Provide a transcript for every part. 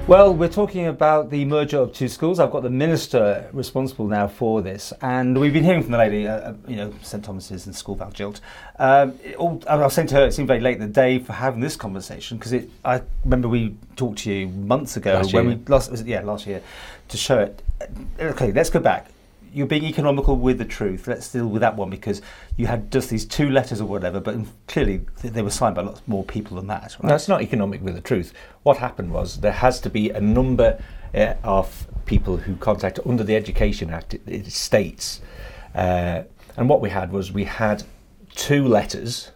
Well, we're talking about the merger of two schools. I've got the minister responsible now for this, and we've been hearing from the lady, St Thomas's and Scoill Vallajeelt. I was saying to her, it seemed very late in the day for having this conversation, because I remember we talked to you months ago last year to show it. Okay, let's go back. You're being economical with the truth. Let's deal with that one, because you had just these two letters or whatever, but clearly they were signed by lots more people than that. Right? No, it's not economic with the truth. What happened was there has to be a number of people who contact under the Education Act. It states, and what we had two letters,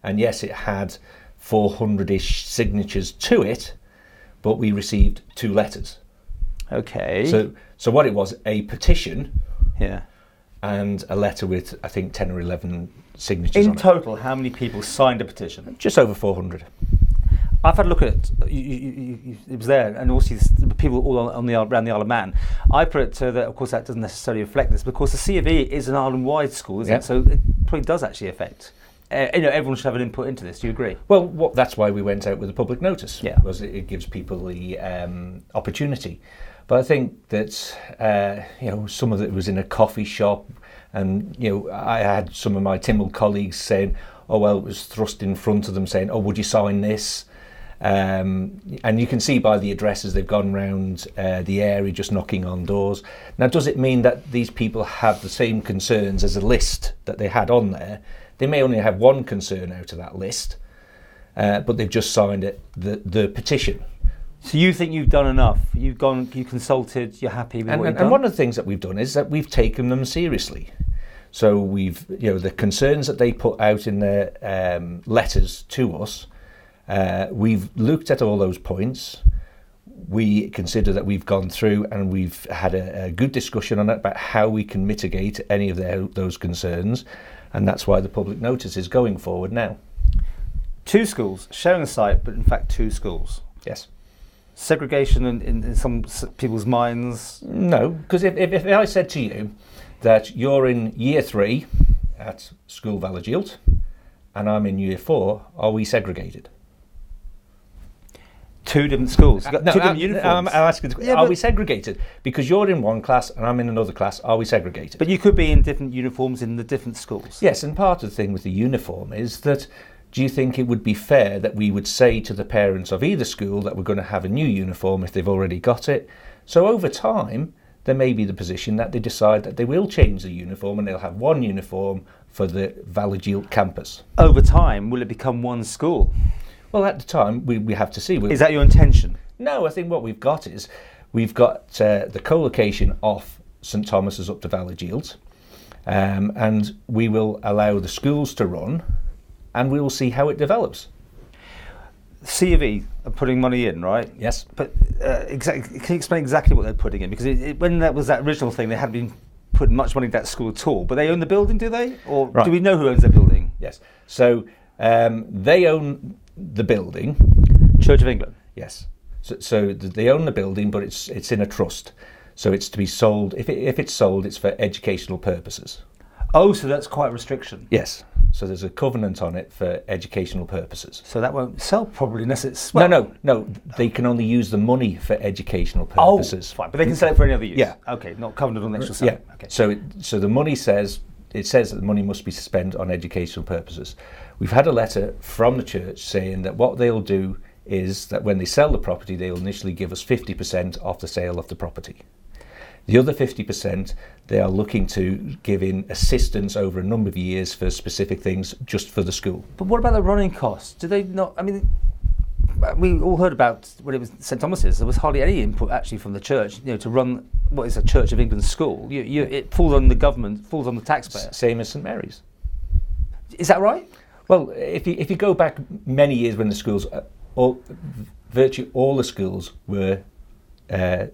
and yes, it had 400-ish signatures to it, but we received two letters. Okay. So what it was, a petition. Yeah. And a letter with, I think, 10 or 11 signatures on it. In total, how many people signed a petition? Just over 400. I've had a look at it. It was there, and also the people all around the Isle of Man. I put it to that, of course, that doesn't necessarily reflect this, because the C of E is an island-wide school, isn't it? So it probably does actually affect. Everyone should have an input into this. Do you agree? Well, that's why we went out with a public notice. Yeah. Because it gives people the opportunity. But I think that some of it was in a coffee shop, and I had some of my Tynwald colleagues saying, "Oh well," it was thrust in front of them saying, "Oh, would you sign this?" And you can see by the addresses they've gone round the area just knocking on doors. Now, does it mean that these people have the same concerns as a list that they had on there? They may only have one concern out of that list, but they've just signed the petition. So you think you've done enough? You consulted, you're happy with what you've done? And one of the things that we've done is that we've taken them seriously. So we've, the concerns that they put out in their letters to us, we've looked at all those points. We consider that we've gone through and we've had a good discussion on it about how we can mitigate any of those concerns. And that's why the public notice is going forward now. Two schools, sharing a site, but in fact two schools. Yes. Segregation in some people's minds? No, because if I said to you that you're in year 3 at Scoill Vallajeelt and I'm in year 4, are we segregated? Two different schools. Two different uniforms. I'm asking, are we segregated? Because you're in one class and I'm in another class, are we segregated? But you could be in different uniforms in the different schools. Yes, and part of the thing with the uniform is that, do you think it would be fair that we would say to the parents of either school that we're going to have a new uniform if they've already got it? So over time, there may be the position that they decide that they will change the uniform and they'll have one uniform for the Vallajeelt campus. Over time, will it become one school? Well, at the time, we have to see. Is that your intention? No, I think what we've got is we've got the co-location off St Thomas's up to Vallajeelt, and we will allow the schools to run, and we will see how it develops. C of E are putting money in, right? Yes. But can you explain exactly what they're putting in? Because when that was that original thing, they hadn't been putting much money into that school at all. But they own the building, do they? Or right. Do we know who owns the building? Yes. So they own the building. Church of England? Yes. So they own the building, but it's in a trust. So it's to be sold. If it's sold, it's for educational purposes. Oh, so that's quite a restriction. Yes. So there's a covenant on it for educational purposes. So that won't sell probably unless it's... Well, No. They can only use the money for educational purposes. Oh, fine. But they can sell it for any other use? Yeah. Okay, not covenant on the actual sale. Yeah. Okay. So the money says that the money must be spent on educational purposes. We've had a letter from the church saying that what they'll do is that when they sell the property, they'll initially give us 50% off the sale of the property. The other 50%, they are looking to give in assistance over a number of years for specific things just for the school. But what about the running costs? Do they not, I mean, we all heard about when it was St Thomas's, there was hardly any input actually from the church, to run what is a Church of England school. It falls on the government, falls on the taxpayer. Same as St Mary's. Is that right? Well, if you go back many years when the schools, virtually all the schools were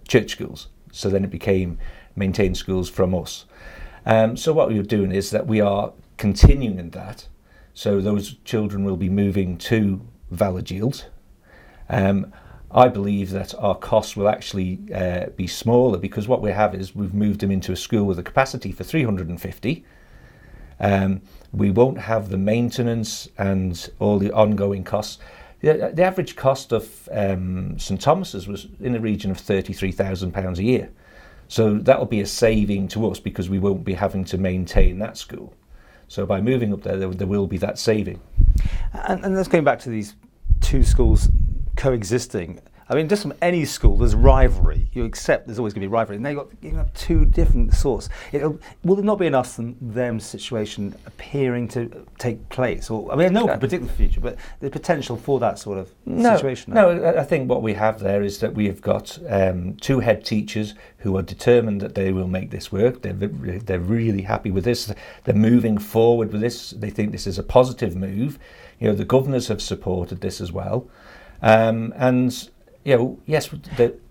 church schools. So then it became maintained schools from us. So what we are doing is that we are continuing in that. So those children will be moving to Vallajeelt. I believe that our costs will actually be smaller, because what we have is we've moved them into a school with a capacity for 350. We won't have the maintenance and all the ongoing costs. The average cost of St Thomas's was in the region of £33,000 a year. So that'll be a saving to us because we won't be having to maintain that school. So by moving up there will be that saving. And let's go back to these two schools coexisting. I mean, just from any school, there's rivalry. You accept there's always going to be rivalry. And now you have two different sorts. Will there not be an us and them situation appearing to take place? Or I mean, no one can predict the future, but the potential for that sort of situation. No, I think what we have there is that we have got two head teachers who are determined that they will make this work. They're really happy with this. They're moving forward with this. They think this is a positive move. You know, the governors have supported this as well. And you know, yes,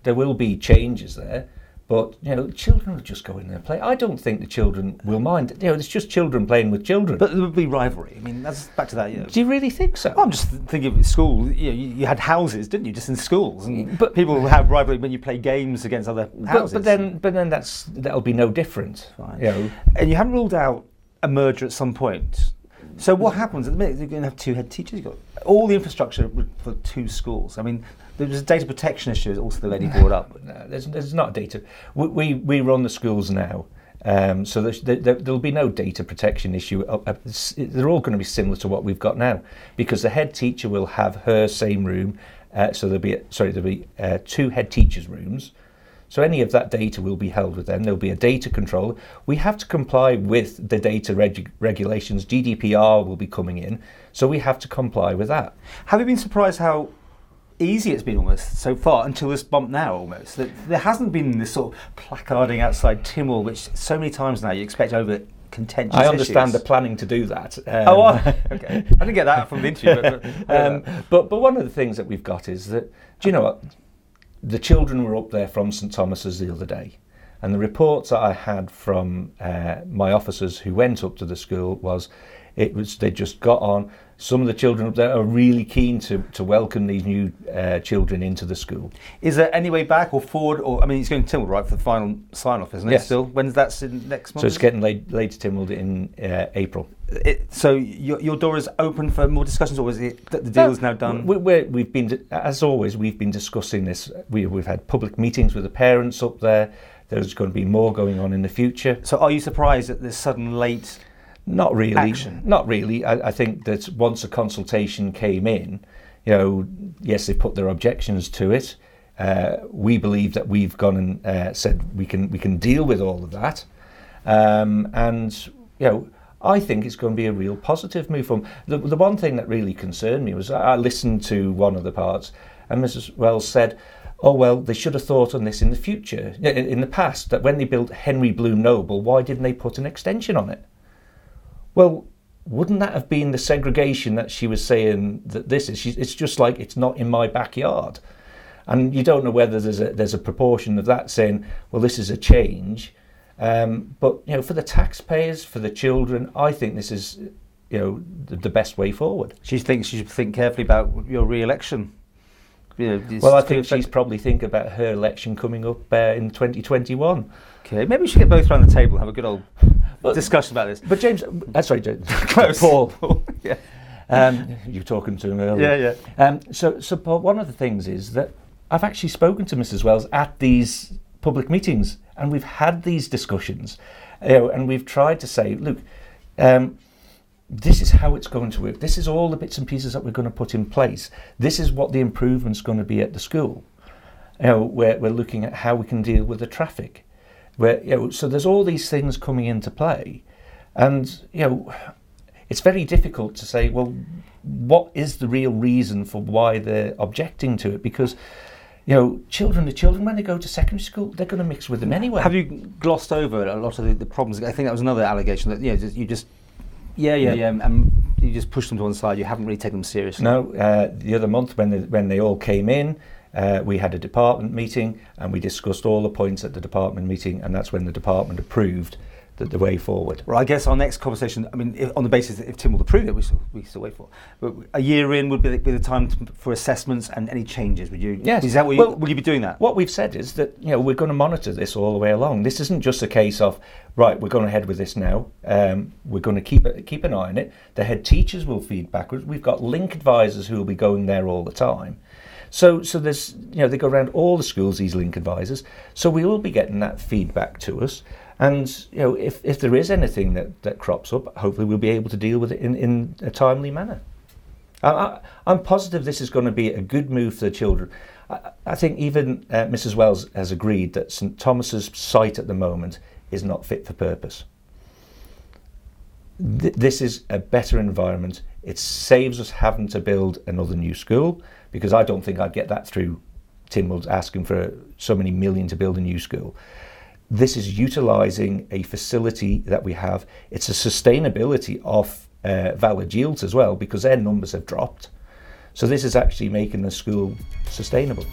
there will be changes there, but you know, children will just go in there and play. I don't think the children will mind. You know, it's just children playing with children. But there would be rivalry. I mean, that's back to that. You know. Do you really think so? I'm just thinking of school. You know, you had houses, didn't you, just in schools? And but people have rivalry when you play games against other houses. But then that'll be no different. Fine. You know. And you haven't ruled out a merger at some point. So what happens at the minute? You're going to have two head teachers. You've got all the infrastructure for two schools. I mean, there's a data protection issue also the lady brought up. No, there's not data. We run the schools now, so there'll be no data protection issue. They're all going to be similar to what we've got now, because the head teacher will have her same room. So there'll be two head teachers' rooms. So any of that data will be held with them. There'll be a data controller. We have to comply with the data regulations. GDPR will be coming in, so we have to comply with that. Have you been surprised how easy it's been almost so far until this bump now almost? That there hasn't been this sort of placarding outside Tynwald, which so many times now you expect over contentious I understand issues. the planning to do that. Okay. I didn't get that from the interview. But one of the things that we've got is that, do you know what? The children were up there from St Thomas's the other day, and the reports that I had from my officers who went up to the school was they just got on. Some of the children up there are really keen to welcome these new children into the school. Is there any way back or forward? Or I mean, it's going to Tynwald, right, for the final sign-off, isn't it? Yes. Still, when's that next month? So it's getting laid to Tynwald in April. So your door is open for more discussions, or is it that the deal is now done? We've been, as always, we've been discussing this. We've had public meetings with the parents up there. There's going to be more going on in the future. So are you surprised at this sudden late? Not really. Action. Not really. I think that once a consultation came in, you know, yes, they put their objections to it. We believe that we've gone and said we can deal with all of that, and you know, I think it's going to be a real positive move from. The one thing that really concerned me was I listened to one of the parts, and Mrs. Wells said, "Oh well, they should have thought on this in the future, in the past. That when they built Henry Bloom Noble, why didn't they put an extension on it?" Well, wouldn't that have been the segregation that she was saying that this is? It's just like it's not in my backyard, and you don't know whether there's a proportion of that saying, well, this is a change, but you know, for the taxpayers, for the children, I think this is, you know, the best way forward. She thinks she should think carefully about your re-election. You know, well, I think she's probably thinking about her election coming up in 2021. Okay, maybe we should get both around the table and have a good old discussion about this. But James, sorry, James. Close. Paul. Yeah. You were talking to him earlier. Yeah. So Paul, one of the things is that I've actually spoken to Mrs. Wells at these public meetings, and we've had these discussions, you know, and we've tried to say, look, this is how it's going to work. This is all the bits and pieces that we're going to put in place. This is what the improvement's going to be at the school. You know, we're looking at how we can deal with the traffic. So there's all these things coming into play, and you know, it's very difficult to say, well, what is the real reason for why they're objecting to it? Because you know, children when they go to secondary school, they're going to mix with them anyway. Have you glossed over a lot of the problems? I think that was another allegation that you just and you just pushed them to one side. You haven't really taken them seriously. No, the other month when they all came in. We had a department meeting and we discussed all the points at the department meeting, and that's when the department approved the way forward. Well, I guess our next conversation, I mean, on the basis that if Tim will approve it, we still wait for. But a year in would be the time for assessments and any changes. Would you? Yes. Is that what will you be doing that? What we've said is that we're going to monitor this all the way along. This isn't just a case of right, we're going ahead with this now. We're going to keep an eye on it. The head teachers will feed backwards. We've got link advisors who will be going there all the time. So there's they go around all the schools, these link advisors. So we will be getting that feedback to us. And if there is anything that crops up, hopefully we'll be able to deal with it in a timely manner. I'm positive this is going to be a good move for the children. I think even Mrs. Wells has agreed that St Thomas's site at the moment is not fit for purpose. This is a better environment. It saves us having to build another new school, because I don't think I'd get that through Tynwald asking for so many million to build a new school. This is utilising a facility that we have. It's a sustainability of Vallajeelt as well, because their numbers have dropped. So this is actually making the school sustainable.